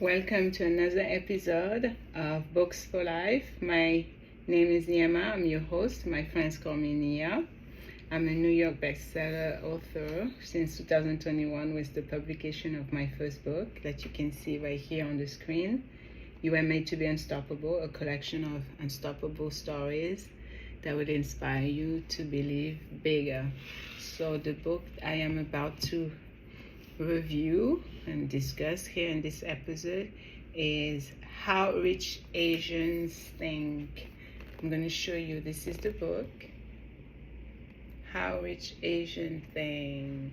Welcome to another episode of Books for Life. My name is Niama. I'm your host. My friends call me Nia. I'm a New York bestseller author since 2021 with the publication of my first book that you can see right here on the screen. You Were Made to Be Unstoppable, a collection of unstoppable stories that will inspire you to believe bigger. So the book I am about to review and discuss here in this episode is How Rich Asians Think. I'm going to show you, this is the book, How Rich Asians Think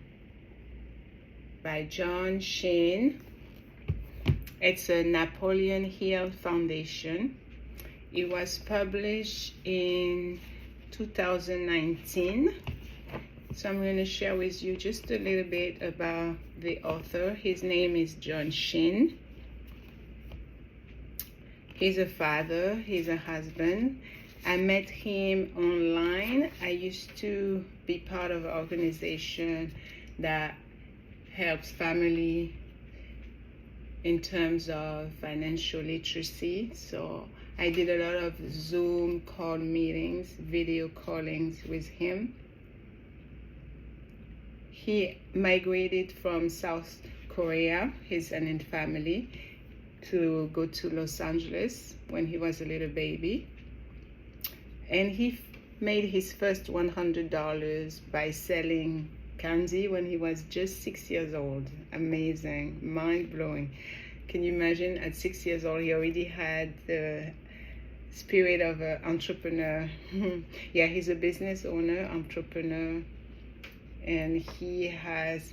by John Sheen. It's a Napoleon Hill Foundation. It was published in 2019. So I'm going to share with you just a little bit about the author. His name is John Sheen. He's a father, he's a husband. I met him online. I used to be part of an organization that helps family in terms of financial literacy. So I did a lot of Zoom call meetings, video callings with him. He migrated from South Korea, his and his family, to go to Los Angeles when he was a little baby. And he made his first $100 by selling candy when he was just 6 years old. Amazing, mind-blowing. Can you imagine at 6 years old, he already had the spirit of an entrepreneur. Yeah, he's a business owner, entrepreneur. And he has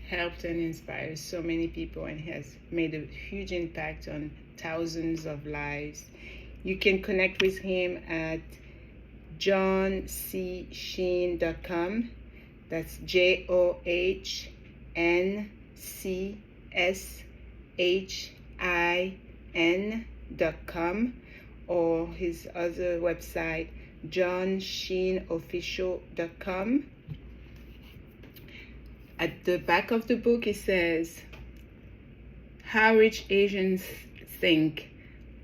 helped and inspired so many people, and he has made a huge impact on thousands of lives. You can connect with him at johncsheen.com. That's JOHNCSHIN.com, or his other website, johnsheenofficial.com. At the back of the book, it says, How Rich Asians Think,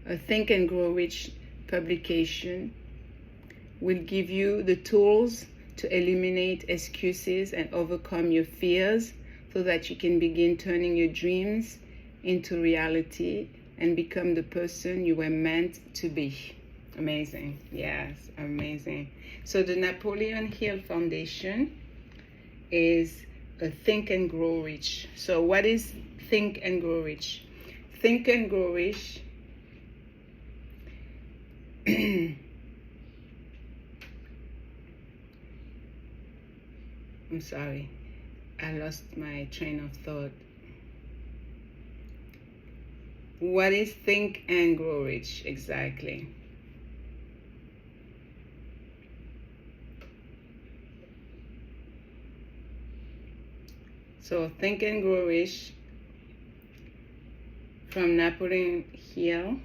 a Think and Grow Rich publication, will give you the tools to eliminate excuses and overcome your fears so that you can begin turning your dreams into reality and become the person you were meant to be. Amazing. Yes, amazing. So the Napoleon Hill Foundation is a Think and Grow Rich. So what is Think and Grow Rich? Think and Grow Rich I'm sorry, I lost my train of thought. What is Think and Grow Rich exactly? So Think and Grow Rich from Napoleon Hill.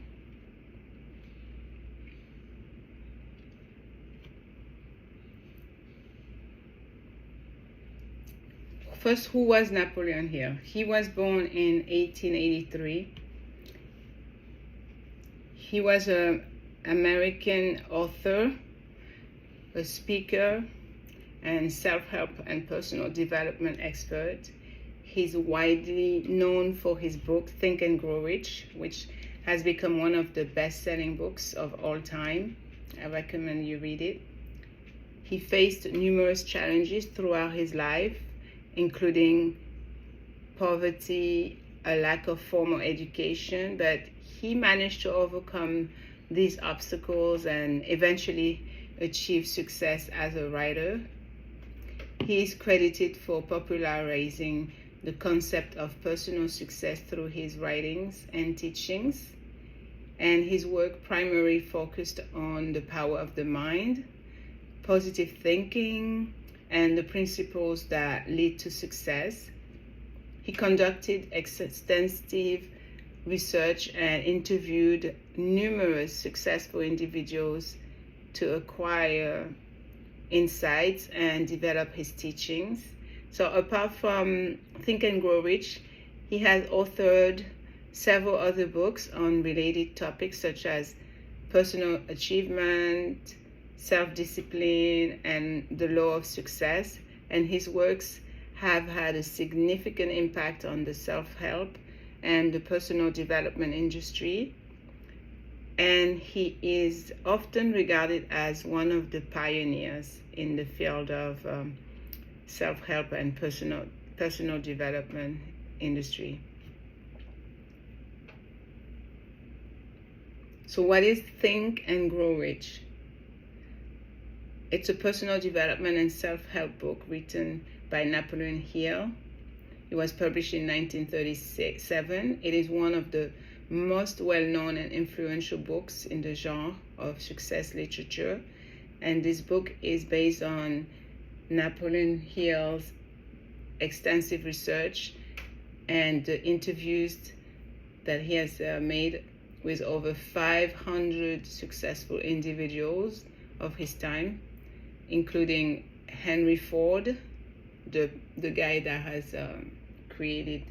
First, who was Napoleon Hill? He was born in 1883. He was an American author, a speaker, and self-help and personal development expert. He's widely known for his book, Think and Grow Rich, which has become one of the best-selling books of all time. I recommend you read it. He faced numerous challenges throughout his life, including poverty, a lack of formal education, but he managed to overcome these obstacles and eventually achieve success as a writer. He is credited for popularizing the concept of personal success through his writings and teachings, and his work primarily focused on the power of the mind, positive thinking, and the principles that lead to success. He conducted extensive research and interviewed numerous successful individuals to acquire insights and develop his teachings. So apart from Think and Grow Rich, he has authored several other books on related topics such as personal achievement, self-discipline, and the law of success. And his works have had a significant impact on the self-help and the personal development industry. And he is often regarded as one of the pioneers in the field of self-help and personal development industry. So what is Think and Grow Rich? It's a personal development and self-help book written by Napoleon Hill. It was published in 1937. It is one of the most well-known and influential books in the genre of success literature. And this book is based on Napoleon Hill's extensive research and the interviews that he has made with over 500 successful individuals of his time, including Henry Ford, the guy that has created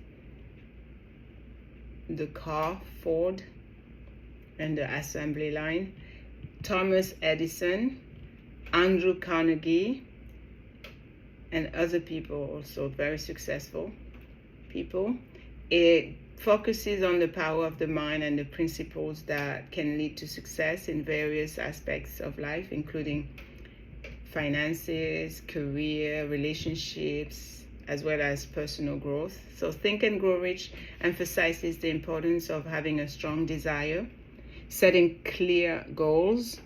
the car Ford and the assembly line, Thomas Edison, Andrew Carnegie, and other people, also very successful people. It focuses on the power of the mind and the principles that can lead to success in various aspects of life, including finances, career, relationships, as well as personal growth. So Think and Grow Rich emphasizes the importance of having a strong desire, setting clear goals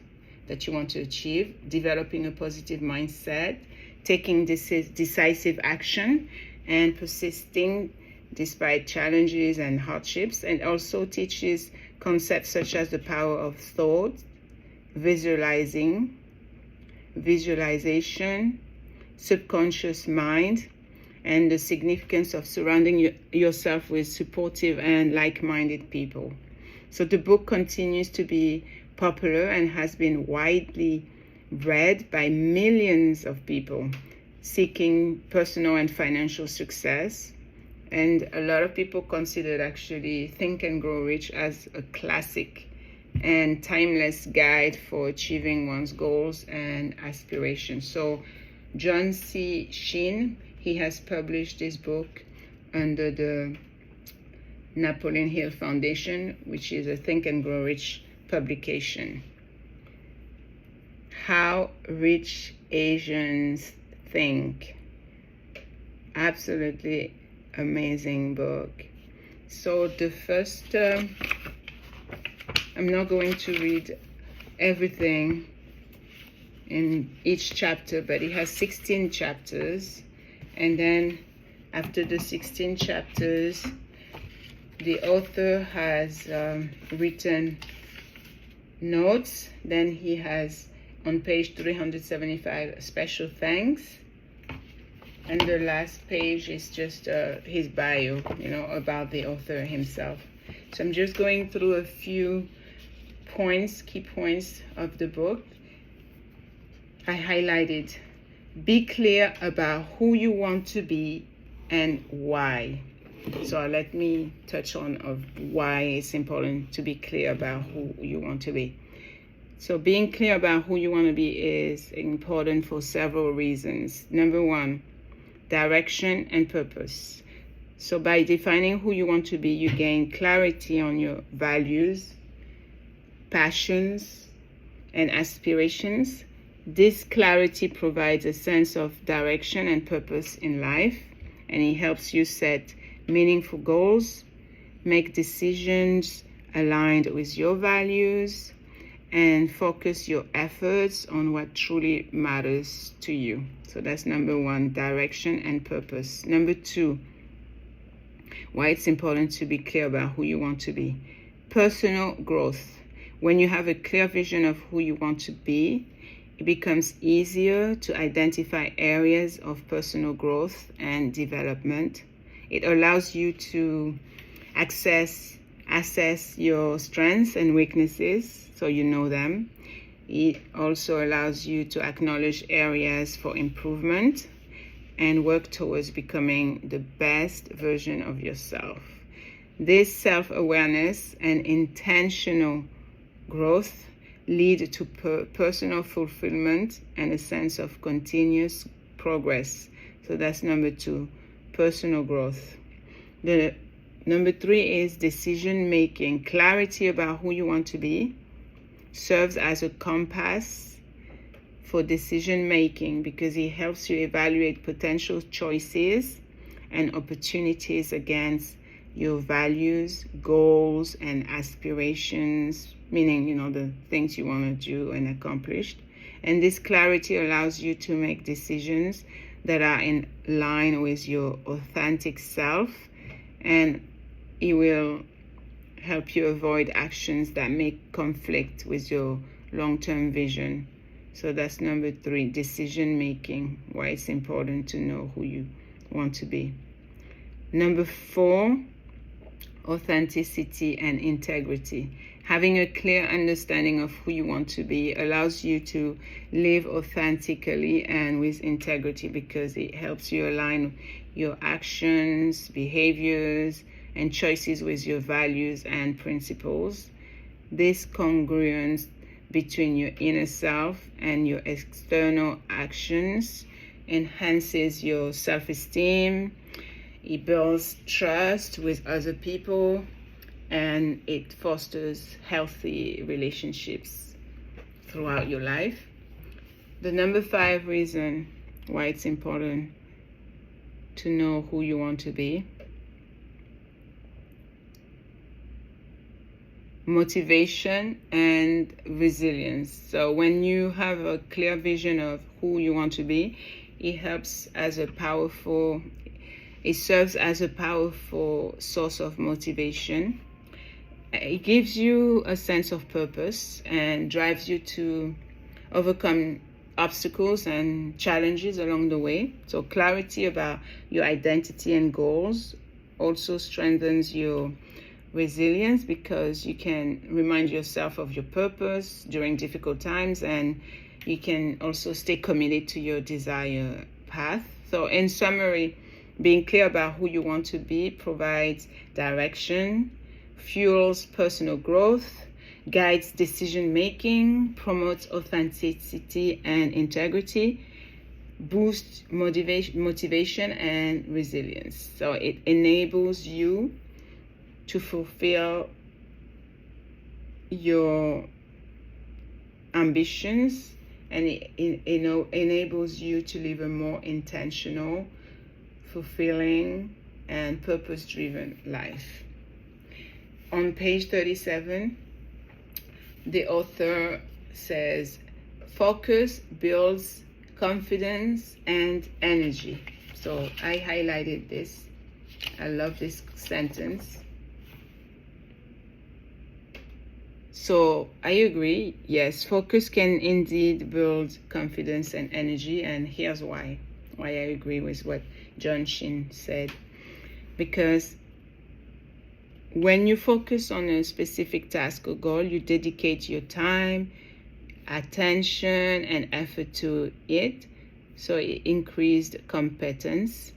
that you want to achieve, developing a positive mindset, taking decisive action, and persisting despite challenges and hardships, and also teaches concepts such as the power of thought, visualization, subconscious mind, and the significance of surrounding yourself with supportive and like-minded people. So the book continues to be popular and has been widely read by millions of people seeking personal and financial success. And a lot of people consider actually Think and Grow Rich as a classic and timeless guide for achieving one's goals and aspirations. So John C. Sheen, he has published this book under the Napoleon Hill Foundation, which is a Think and Grow Rich publication. How Rich Asians Think. Absolutely amazing book. So the first, I'm not going to read everything in each chapter, but it has 16 chapters. And then after the 16 chapters, the author has written notes. Then he has on page 375 special thanks. And the last page is just his bio, about the author himself. So I'm just going through a few points, key points of the book. I highlighted, be clear about who you want to be and why. So let me touch on why it's important to be clear about who you want to be. So being clear about who you want to be is important for several reasons. Number one, direction and purpose. So by defining who you want to be, you gain clarity on your values, passions, and aspirations. This clarity provides a sense of direction and purpose in life, and it helps you set meaningful goals, make decisions aligned with your values, and focus your efforts on what truly matters to you. So that's number one, direction and purpose. Number two, why it's important to be clear about who you want to be. Personal growth. When you have a clear vision of who you want to be, it becomes easier to identify areas of personal growth and development. It allows you to assess your strengths and weaknesses so you know them. It also allows you to acknowledge areas for improvement and work towards becoming the best version of yourself. This self-awareness and intentional growth lead to personal fulfillment and a sense of continuous progress. So that's number 2, personal growth. The number 3 is decision making. Clarity about who you want to be serves as a compass for decision making because it helps you evaluate potential choices and opportunities against your values, goals, and aspirations, meaning, the things you want to do and accomplish. And this clarity allows you to make decisions that are in line with your authentic self, and it will help you avoid actions that may conflict with your long-term vision. So that's number 3, decision making, why it's important to know who you want to be. Number 4, authenticity and integrity. Having a clear understanding of who you want to be allows you to live authentically and with integrity because it helps you align your actions, behaviors, and choices with your values and principles. This congruence between your inner self and your external actions enhances your self-esteem. It builds trust with other people, and it fosters healthy relationships throughout your life. The number 5 reason why it's important to know who you want to be: motivation and resilience. So when you have a clear vision of who you want to be, it serves as a powerful source of motivation. It gives you a sense of purpose and drives you to overcome obstacles and challenges along the way. So clarity about your identity and goals also strengthens your resilience because you can remind yourself of your purpose during difficult times, and you can also stay committed to your desired path. So in summary, being clear about who you want to be provides direction, fuels personal growth, guides decision making, promotes authenticity and integrity, boosts motivation and resilience. So it enables you to fulfill your ambitions, and it enables you to live a more intentional, fulfilling, and purpose-driven life. On page 37, the author says, focus builds confidence and energy. So I highlighted this. I love this sentence. So I agree. Yes, focus can indeed build confidence and energy. And here's why I agree with what John Shin said. Because when you focus on a specific task or goal, you dedicate your time, attention, and effort to it. So it increased competence.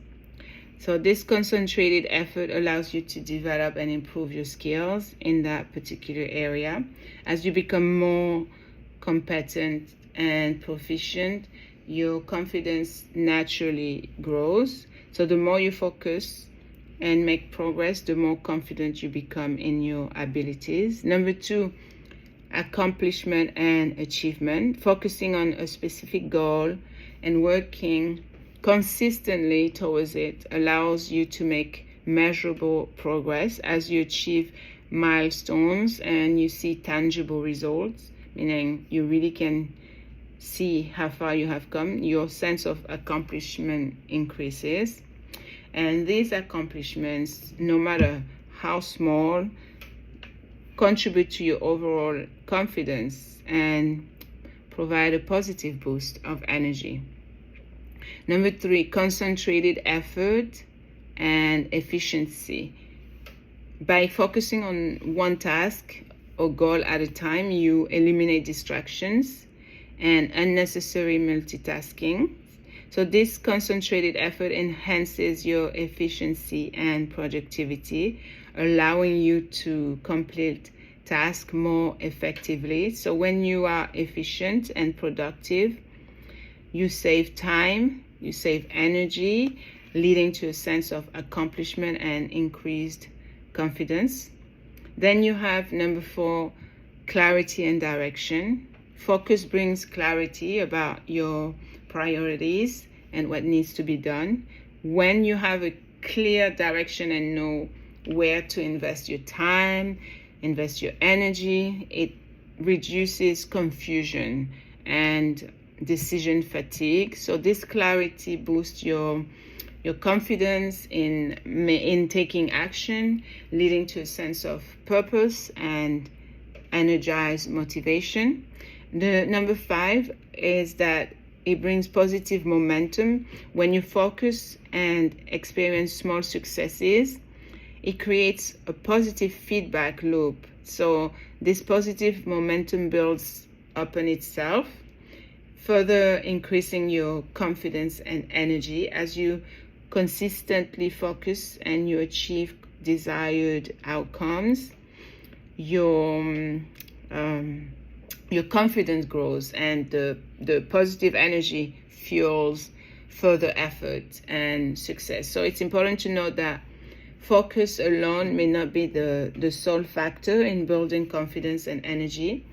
So this concentrated effort allows you to develop and improve your skills in that particular area. As you become more competent and proficient, your confidence naturally grows. So the more you focus and make progress, the more confident you become in your abilities. Number 2, accomplishment and achievement. Focusing on a specific goal and working consistently towards it allows you to make measurable progress as you achieve milestones and you see tangible results, meaning you really can see how far you have come. Your sense of accomplishment increases, and these accomplishments, no matter how small, contribute to your overall confidence and provide a positive boost of energy. Number 3, concentrated effort and efficiency. By focusing on one task or goal at a time, you eliminate distractions and unnecessary multitasking. So this concentrated effort enhances your efficiency and productivity, allowing you to complete tasks more effectively. So when you are efficient and productive, you save time, you save energy, leading to a sense of accomplishment and increased confidence. Then you have number 4, clarity and direction. Focus brings clarity about your priorities and what needs to be done. When you have a clear direction and know where to invest your time, invest your energy, it reduces confusion and decision fatigue. So this clarity boosts your confidence in taking action, leading to a sense of purpose and energized motivation. The number 5 is that it brings positive momentum. When you focus and experience small successes, it creates a positive feedback loop. So this positive momentum builds upon itself, further increasing your confidence and energy as you consistently focus and you achieve desired outcomes. Your confidence grows, and the positive energy fuels further effort and success. So it's important to note that focus alone may not be the sole factor in building confidence and energy.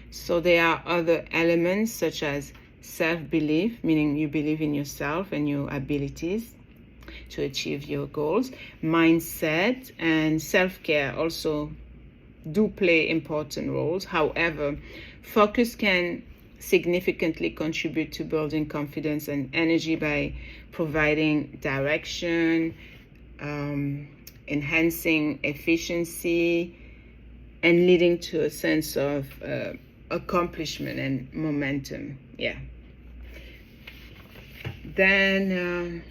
So there are other elements such as self-belief, meaning you believe in yourself and your abilities to achieve your goals. Mindset and self-care also do play important roles. However, focus can significantly contribute to building confidence and energy by providing direction, enhancing efficiency, and leading to a sense of accomplishment and momentum. Yeah. Then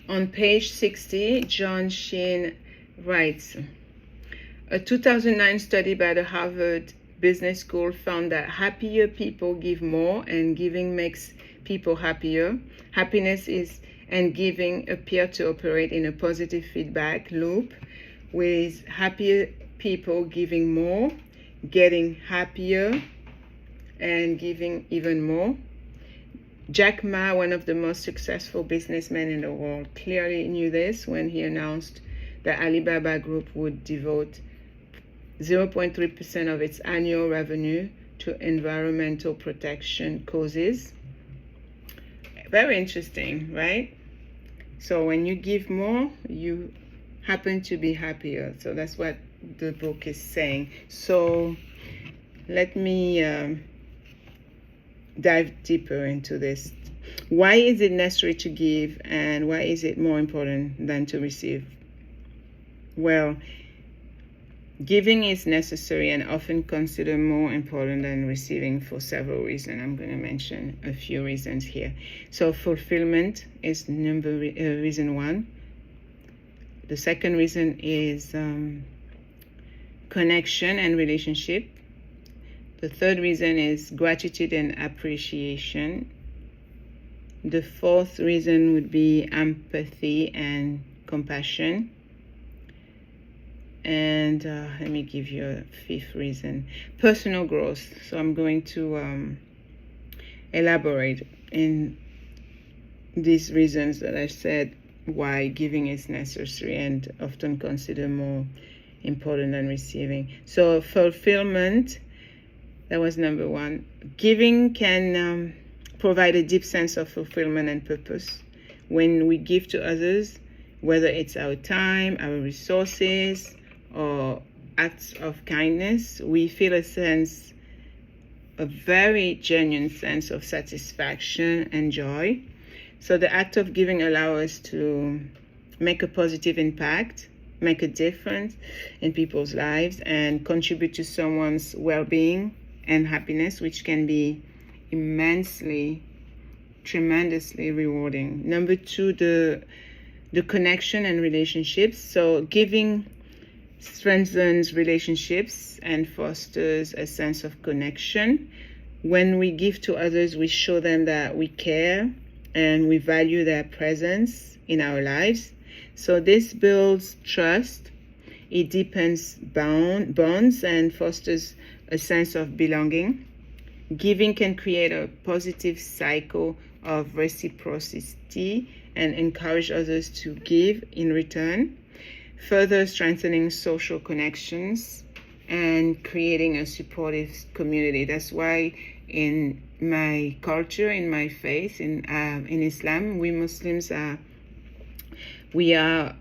on page 60, John Sheen writes, a 2009 study by the Harvard Business School found that happier people give more, and giving makes people happier. Happiness and giving appear to operate in a positive feedback loop, with happier people giving more, getting happier, and giving even more. Jack Ma, one of the most successful businessmen in the world, clearly knew this when he announced that Alibaba Group would devote 0.3% of its annual revenue to environmental protection causes. Very interesting, right? So when you give more, you happen to be happier. So that's what the book is saying. So let me dive deeper into this. Why is it necessary to give, and why is it more important than to receive? Well, giving is necessary and often considered more important than receiving for several reasons. I'm going to mention a few reasons here. So fulfillment is reason 1. The second reason is connection and relationship. The third reason is gratitude and appreciation. The fourth reason would be empathy and compassion. And let me give you a fifth reason, personal growth. So I'm going to elaborate in these reasons that I said why giving is necessary and often considered more important than receiving. So fulfillment, that was number 1. Giving can provide a deep sense of fulfillment and purpose. When we give to others, whether it's our time, our resources, or acts of kindness, we feel a very genuine sense of satisfaction and joy. So the act of giving allows us to make a positive impact, make a difference in people's lives, and contribute to someone's well-being and happiness, which can be tremendously rewarding. Number 2, the connection and relationships. So giving strengthens relationships and fosters a sense of connection. When we give to others, we show them that we care and we value their presence in our lives. So this builds trust, it deepens bonds and fosters a sense of belonging. Giving can create a positive cycle of reciprocity and encourage others to give in return, further strengthening social connections and creating a supportive community. That's why in my culture, in my faith, in Islam, we Muslims we are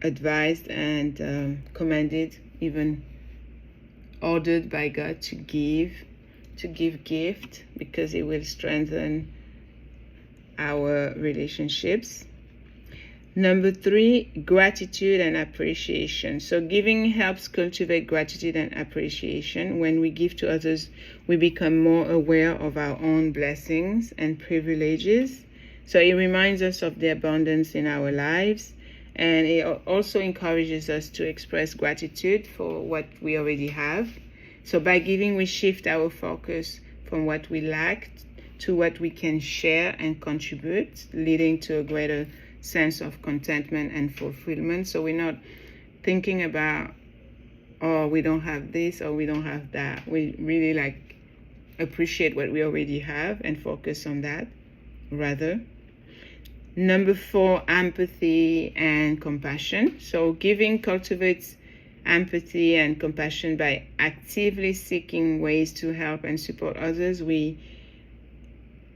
advised and commanded, even ordered by God to give gift, because it will strengthen our relationships. Number 3, gratitude and appreciation. So giving helps cultivate gratitude and appreciation. When we give to others, we become more aware of our own blessings and privileges. So it reminds us of the abundance in our lives, and it also encourages us to express gratitude for what we already have. So by giving, we shift our focus from what we lack to what we can share and contribute, leading to a greater sense of contentment and fulfillment. So we're not thinking about, oh, we don't have this or we don't have that. We really appreciate what we already have and focus on that rather. Number 4, empathy and compassion. So giving cultivates empathy and compassion by actively seeking ways to help and support others. We,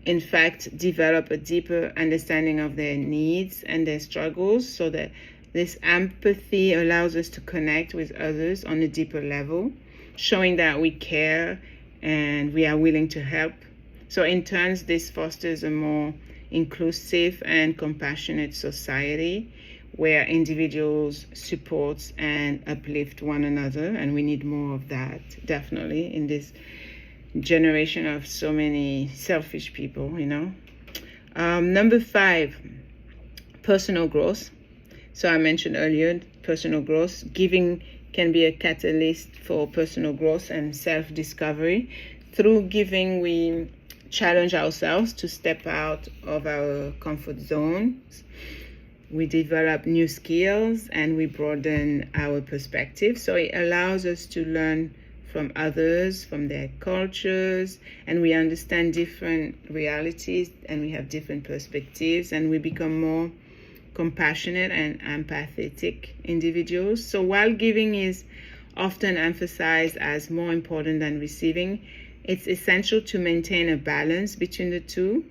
in fact, develop a deeper understanding of their needs and their struggles, so that this empathy allows us to connect with others on a deeper level, showing that we care and we are willing to help. So in turn, this fosters a more inclusive and compassionate society where individuals support and uplift one another, and we need more of that, definitely, in this generation of so many selfish people, Number 5, personal growth. So I mentioned earlier, personal growth. Giving can be a catalyst for personal growth and self-discovery. Through giving, we challenge ourselves to step out of our comfort zones. We develop new skills and we broaden our perspective. So it allows us to learn from others, from their cultures, and we understand different realities and we have different perspectives, and we become more compassionate and empathetic individuals. So while giving is often emphasized as more important than receiving, it's essential to maintain a balance between the two.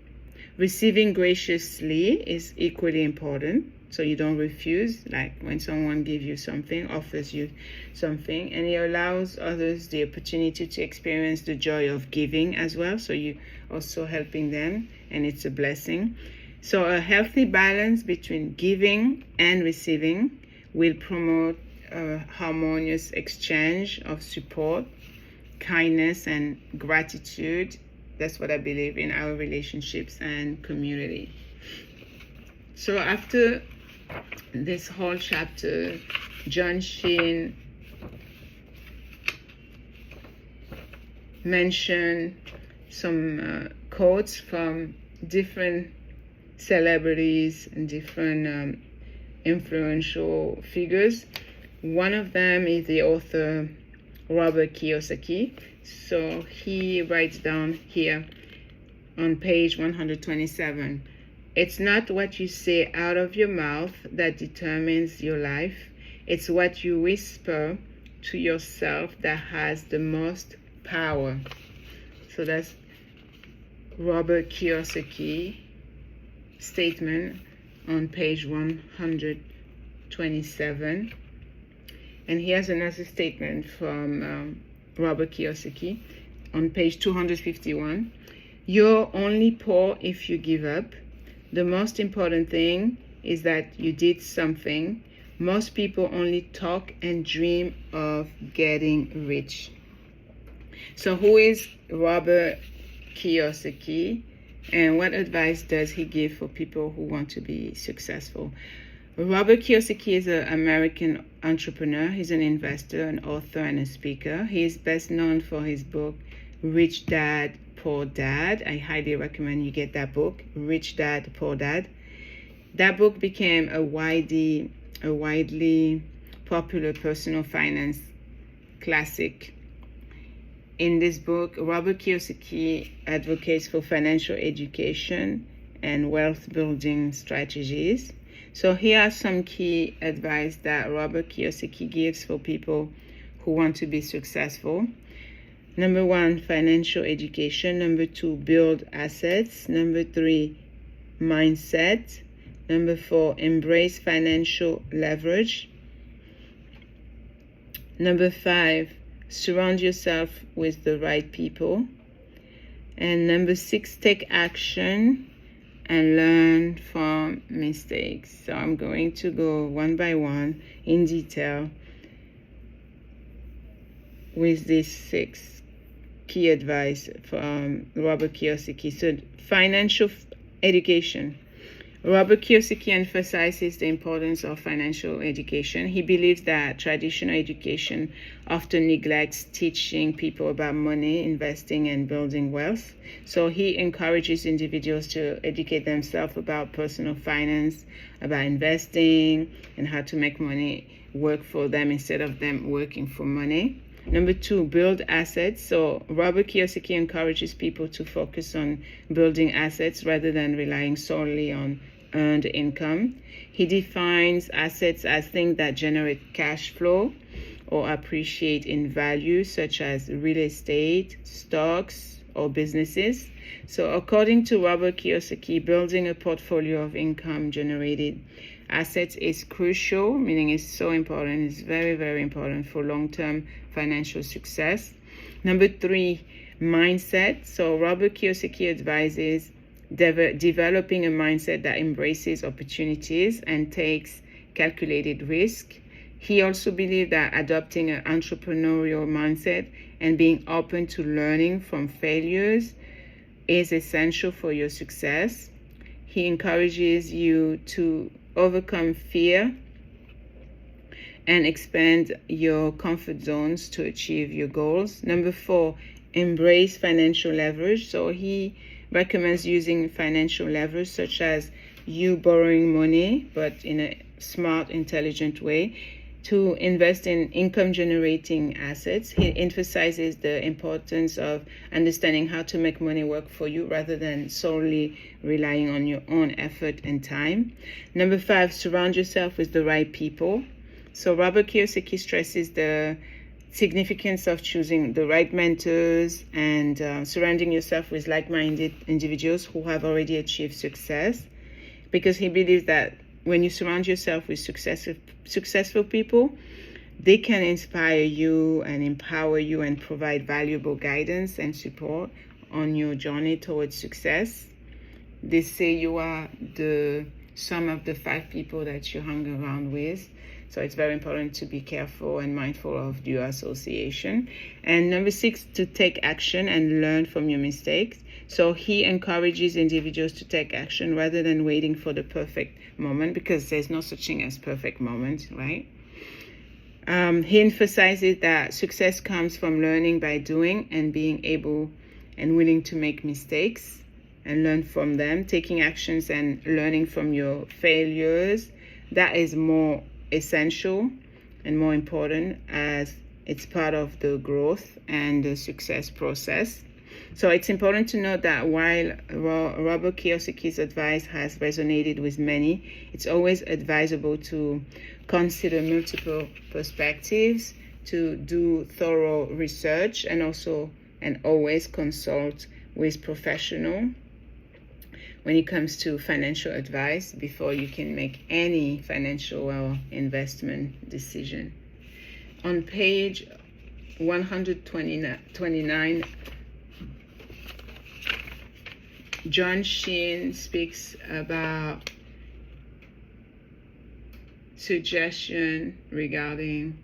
Receiving graciously is equally important, so you don't refuse, like when someone gives you something, offers you something, and it allows others the opportunity to experience the joy of giving as well, so you also helping them, and it's a blessing. So a healthy balance between giving and receiving will promote a harmonious exchange of support, kindness, and gratitude. That's what I believe in our relationships and community. So after this whole chapter, John Sheen mentioned some quotes from different celebrities and different influential figures. One of them is the author Robert Kiyosaki. So he writes down here on page 127, "It's not what you say out of your mouth that determines your life. It's what you whisper to yourself that has the most power." So that's Robert Kiyosaki statement on page 127. And here's another statement from Robert Kiyosaki on page 251. "You're only poor if you give up. The most important thing is that you did something. Most people only talk and dream of getting rich." So who is Robert Kiyosaki, and what advice does he give for people who want to be successful? Robert Kiyosaki is an American entrepreneur. He's an investor, an author, and a speaker. He is best known for his book, Rich Dad, Poor Dad. I highly recommend you get that book, Rich Dad, Poor Dad. That book became a widely popular personal finance classic. In this book, Robert Kiyosaki advocates for financial education and wealth building strategies. So here are some key advice that Robert Kiyosaki gives for people who want to be successful. Number 1, financial education. Number 2, build assets. Number 3, mindset. Number 4, embrace financial leverage. Number 5, surround yourself with the right people. And number 6, take action and learn from mistakes. So I'm going to go one by one in detail with these 6 key advice from Robert Kiyosaki. So financial education. Robert Kiyosaki emphasizes the importance of financial education. He believes that traditional education often neglects teaching people about money, investing, and building wealth. So he encourages individuals to educate themselves about personal finance, about investing, and how to make money work for them instead of them working for money. Number 2, build assets. So Robert Kiyosaki encourages people to focus on building assets rather than relying solely on earned income. He defines assets as things that generate cash flow or appreciate in value, such as real estate, stocks, or businesses. So according to Robert Kiyosaki, building a portfolio of income generated assets is crucial, meaning it's so important. It's very, very important for long-term financial success. Number 3, mindset. So Robert Kiyosaki advises developing a mindset that embraces opportunities and takes calculated risk. He also believes that adopting an entrepreneurial mindset and being open to learning from failures is essential for your success. He encourages you to overcome fear and expand your comfort zones to achieve your goals. Number 4, embrace financial leverage. So he recommends using financial leverage, such as you borrowing money, but in a smart, intelligent way, to invest in income-generating assets. He emphasizes the importance of understanding how to make money work for you rather than solely relying on your own effort and time. Number 5, surround yourself with the right people. So Robert Kiyosaki stresses the significance of choosing the right mentors and surrounding yourself with like-minded individuals who have already achieved success, because he believes that when you surround yourself with successful people, they can inspire you and empower you and provide valuable guidance and support on your journey towards success. They say you are the sum of the 5 people that you hang around with. So it's very important to be careful and mindful of your association. And number 6, to take action and learn from your mistakes. So he encourages individuals to take action rather than waiting for the perfect moment, because there's no such thing as perfect moment, right? He emphasizes that success comes from learning by doing and being able and willing to make mistakes and learn from them, taking actions and learning from your failures. That is more essential and more important, as it's part of the growth and the success process. So it's important to note that while Robert Kiyosaki's advice has resonated with many, it's always advisable to consider multiple perspectives, to do thorough research, and always consult with professionals when it comes to financial advice before you can make any financial or investment decision. On page 129, John Sheen speaks about suggestion regarding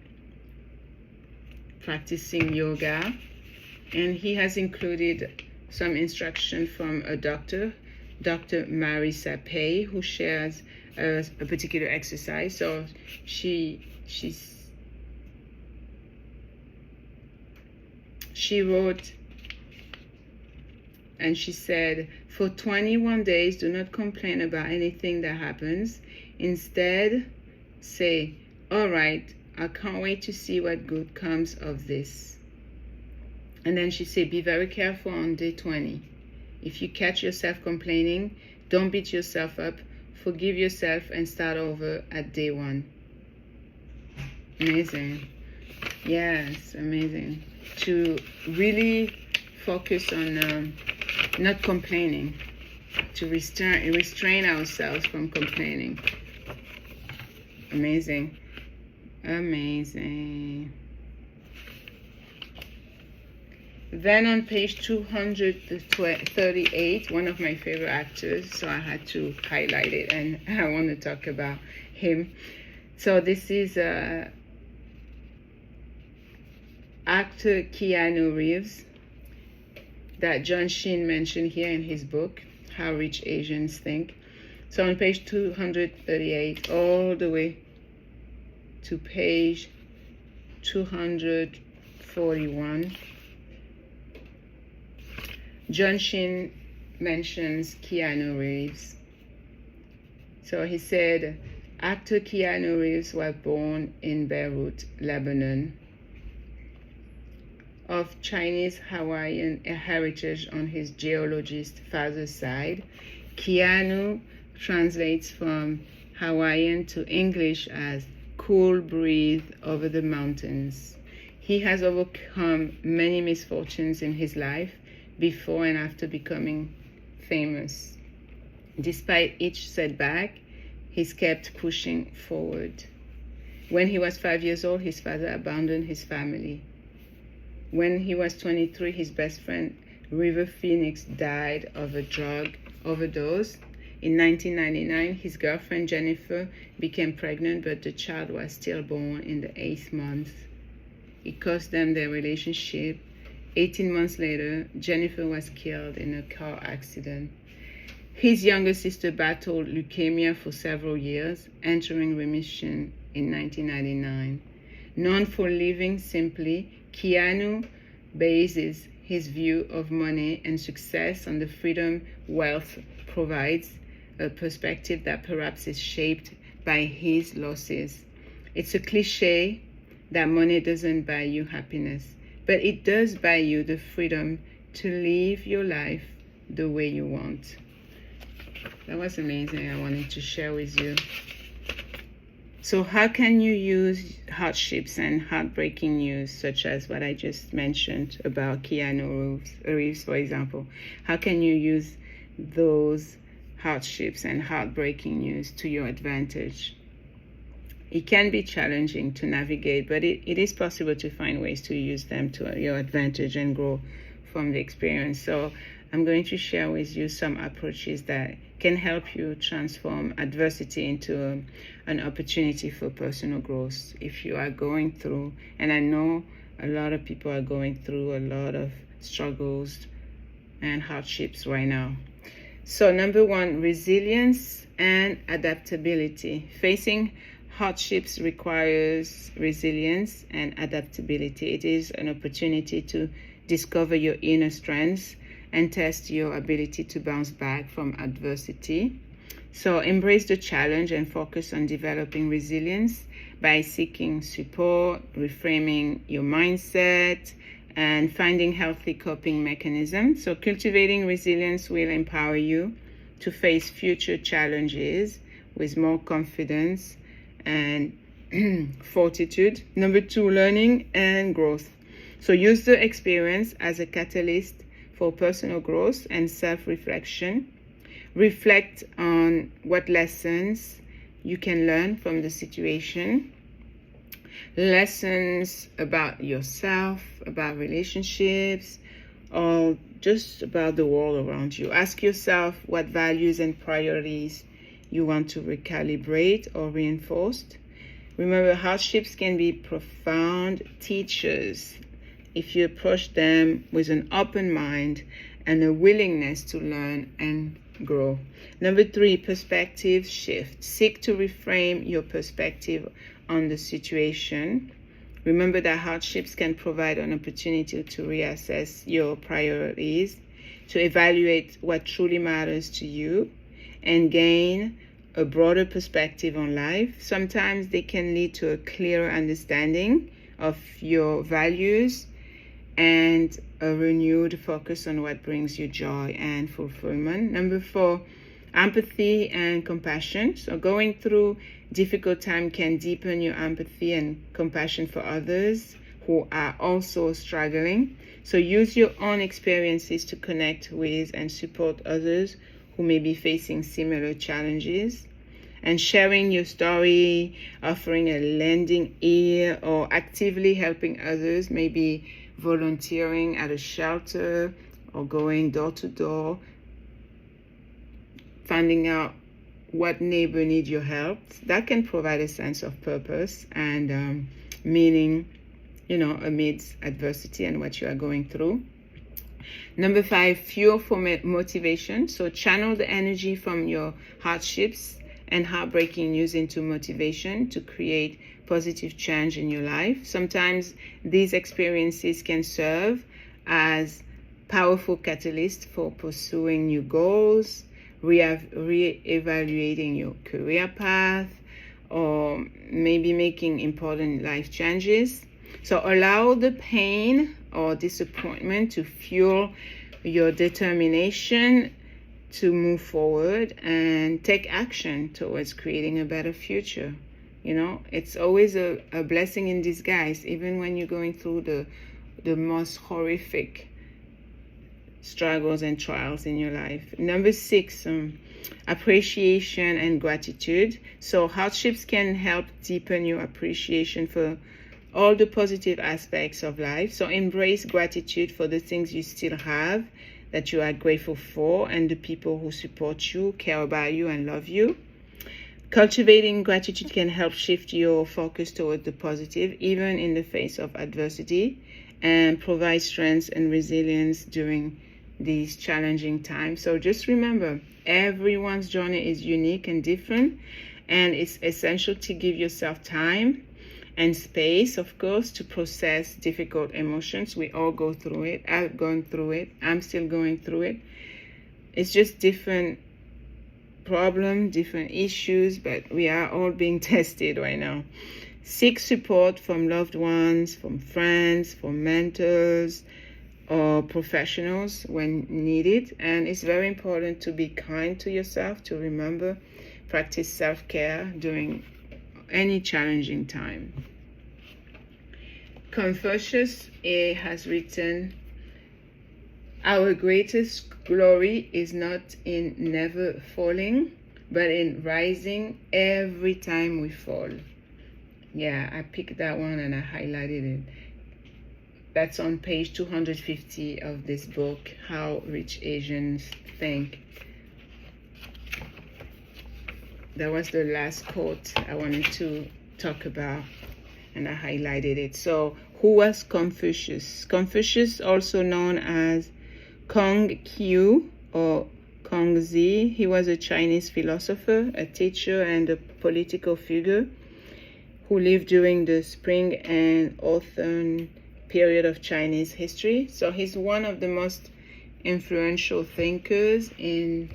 practicing yoga, and he has included some instruction from a doctor, Dr. Marisa Pei, who shares a particular exercise. So she and she said, for 21 days, do not complain about anything that happens. Instead, say, all right, I can't wait to see what good comes of this. And then she said, be very careful on day 20. If you catch yourself complaining, don't beat yourself up. Forgive yourself and start over at day 1. Amazing. Yes, amazing. To really focus on not complaining, to restrain ourselves from complaining. Amazing. Amazing. Then on page 238, one of my favorite actors, so I had to highlight it, and I want to talk about him. So this is actor Keanu Reeves that John Sheen mentioned here in his book, How Rich Asians Think. So on page 238, all the way to page 241, John Sheen mentions Keanu Reeves. So he said, actor Keanu Reeves was born in Beirut, Lebanon, of Chinese Hawaiian heritage on his geologist father's side. Keanu translates from Hawaiian to English as cool breeze over the mountains. He has overcome many misfortunes in his life before and after becoming famous. Despite each setback, he's kept pushing forward. When he was 5 years old, his father abandoned his family. When he was 23, his best friend, River Phoenix, died of a drug overdose. In 1999, his girlfriend, Jennifer, became pregnant, but the child was stillborn in the 8th month. It cost them their relationship. 18 months later, Jennifer was killed in a car accident. His younger sister battled leukemia for several years, entering remission in 1999. Known for living simply, Keanu bases his view of money and success on the freedom wealth provides, a perspective that perhaps is shaped by his losses. It's a cliche that money doesn't buy you happiness, but it does buy you the freedom to live your life the way you want. That was amazing. I wanted to share with you. So how can you use hardships and heartbreaking news, such as what I just mentioned about Keanu Reeves, for example? How can you use those hardships and heartbreaking news to your advantage? It can be challenging to navigate, but it is possible to find ways to use them to your advantage and grow from the experience. So I'm going to share with you some approaches that can help you transform adversity into an opportunity for personal growth. If you are going through, and I know a lot of people are going through a lot of struggles and hardships right now. So number 1, resilience and adaptability. Facing hardships requires resilience and adaptability. It is an opportunity to discover your inner strengths and test your ability to bounce back from adversity. So embrace the challenge and focus on developing resilience by seeking support, reframing your mindset, and finding healthy coping mechanisms. So cultivating resilience will empower you to face future challenges with more confidence and fortitude. Number 2, learning and growth. So use the experience as a catalyst for personal growth and self-reflection. Reflect on what lessons you can learn from the situation. Lessons about yourself, about relationships, or just about the world around you. Ask yourself what values and priorities you want to recalibrate or reinforce. Remember, hardships can be profound teachers if you approach them with an open mind and a willingness to learn and grow. Number 3, perspective shift. Seek to reframe your perspective on the situation. Remember that hardships can provide an opportunity to reassess your priorities. to evaluate what truly matters to you and gain a broader perspective on life. Sometimes they can lead to a clearer understanding of your values and a renewed focus on what brings you joy and fulfillment. Number 4, empathy and compassion. So going through difficult time can deepen your empathy and compassion for others who are also struggling. So use your own experiences to connect with and support others who may be facing similar challenges. And sharing your story, offering a lending ear, or actively helping others, maybe volunteering at a shelter or going door to door, finding out what neighbor needs your help. That can provide a sense of purpose and meaning, amidst adversity and what you are going through. Number 5, fuel for motivation. So channel the energy from your hardships and heartbreaking news into motivation to create positive change in your life. Sometimes these experiences can serve as powerful catalysts for pursuing new goals, re-evaluating your career path, or maybe making important life changes. So allow the pain or disappointment to fuel your determination to move forward and take action towards creating a better future. It's always a blessing in disguise, even when you're going through the most horrific struggles and trials in your life. Number 6, appreciation and gratitude. So hardships can help deepen your appreciation for all the positive aspects of life. So embrace gratitude for the things you still have that you are grateful for, and the people who support you, care about you, and love you. Cultivating gratitude can help shift your focus toward the positive, even in the face of adversity, and provide strength and resilience during these challenging times. So just remember, everyone's journey is unique and different, and it's essential to give yourself time and space, of course, to process difficult emotions. We all go through it. I've gone through it. I'm still going through it. It's just different problems, different issues, but we are all being tested right now. Seek support from loved ones, from friends, from mentors, or professionals when needed. And it's very important to be kind to yourself, to remember, practice self-care during any challenging time. Confucius has written, "Our greatest glory is not in never falling, but in rising every time we fall." Yeah, I picked that one and I highlighted it. That's on page 250 of this book, How Rich Asians Think. That was the last quote I wanted to talk about, and I highlighted it. So, who was Confucius? Confucius, also known as Kong Qiu or Kong Zi, he was a Chinese philosopher, a teacher, and a political figure who lived during the spring and autumn period of Chinese history. So he's one of the most influential thinkers in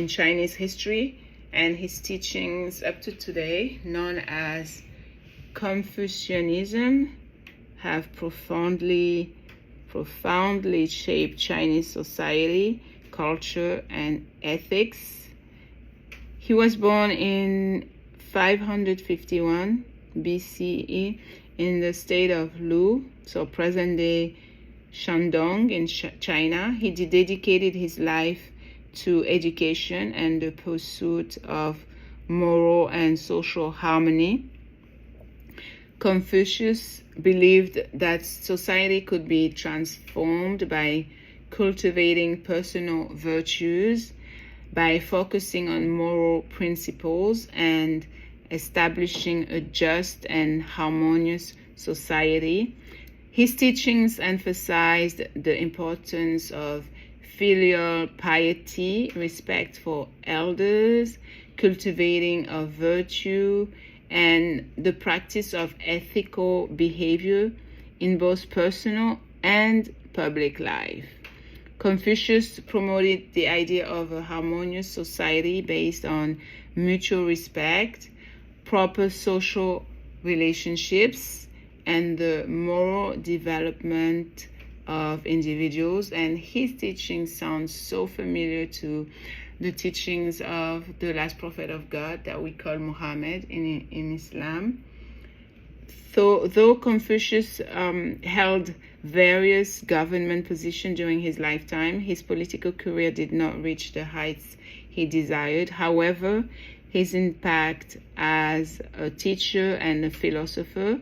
Chinese history, and his teachings up to today, known as Confucianism, have profoundly shaped Chinese society, culture, and ethics. He was born in 551 BCE in the state of Lu, so present-day Shandong in China. He dedicated his life to education and the pursuit of moral and social harmony. Confucius believed that society could be transformed by cultivating personal virtues, by focusing on moral principles, and establishing a just and harmonious society. His teachings emphasized the importance of filial piety, respect for elders, cultivating of virtue, and the practice of ethical behavior in both personal and public life. Confucius promoted the idea of a harmonious society based on mutual respect, proper social relationships, and the moral development of individuals. And his teaching sounds so familiar to the teachings of the last prophet of God that we call Muhammad in Islam. Though Confucius held various government positions during his lifetime, his political career did not reach the heights he desired. However, his impact as a teacher and a philosopher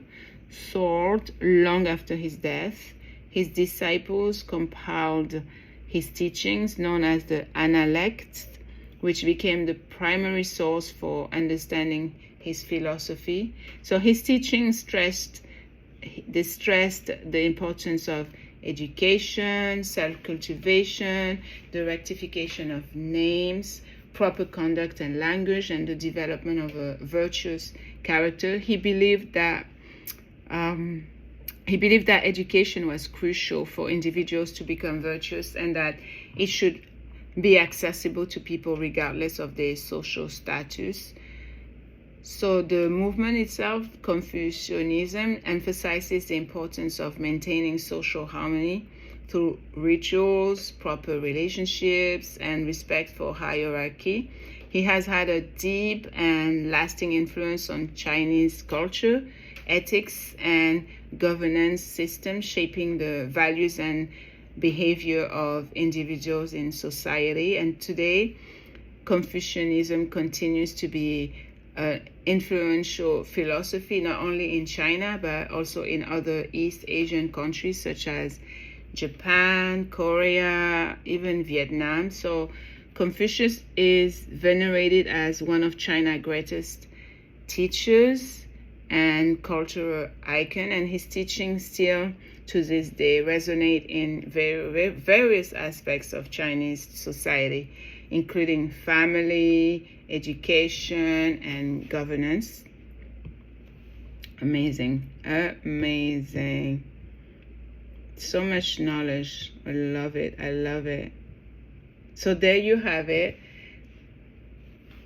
soared long after his death. His disciples compiled his teachings, known as the Analects, which became the primary source for understanding his philosophy. So his teachings stressed the importance of education, self-cultivation, the rectification of names, proper conduct and language, and the development of a virtuous character. He believed that education was crucial for individuals to become virtuous, and that it should be accessible to people regardless of their social status. So the movement itself, Confucianism, emphasizes the importance of maintaining social harmony through rituals, proper relationships, and respect for hierarchy. He has had a deep and lasting influence on Chinese culture, ethics, and governance systems, shaping the values and behavior of individuals in society. And today, Confucianism continues to be an influential philosophy, not only in China, but also in other East Asian countries such as Japan, Korea, even Vietnam. So Confucius is venerated as one of China's greatest teachers and cultural icon, and his teachings still to this day resonate in various aspects of Chinese society, including family, education, and governance. Amazing. So much knowledge. I love it. So there you have it.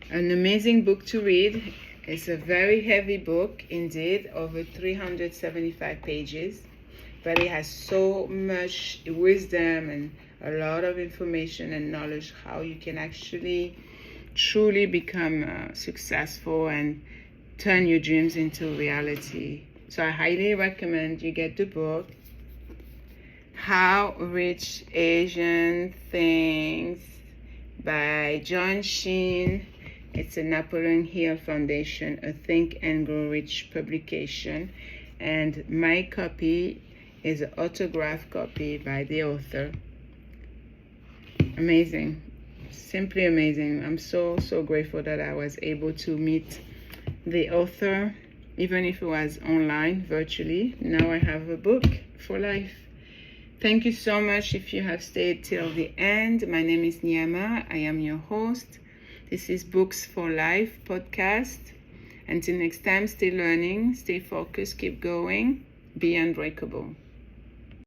An amazing book to read. It's a very heavy book indeed, over 375 pages, but it has so much wisdom and a lot of information and knowledge how you can actually truly become successful and turn your dreams into reality. So I highly recommend you get the book, How Rich Asian Things by John Sheen. It's a Napoleon Hill Foundation, a Think and Grow Rich publication. And my copy is an autographed copy by the author. Amazing. Simply amazing. I'm so grateful that I was able to meet the author, even if it was online, virtually. Now I have a book for life. Thank you so much if you have stayed till the end. My name is Nyama. I am your host. This is Books for Life podcast. Until next time, stay learning, stay focused, keep going, be unbreakable.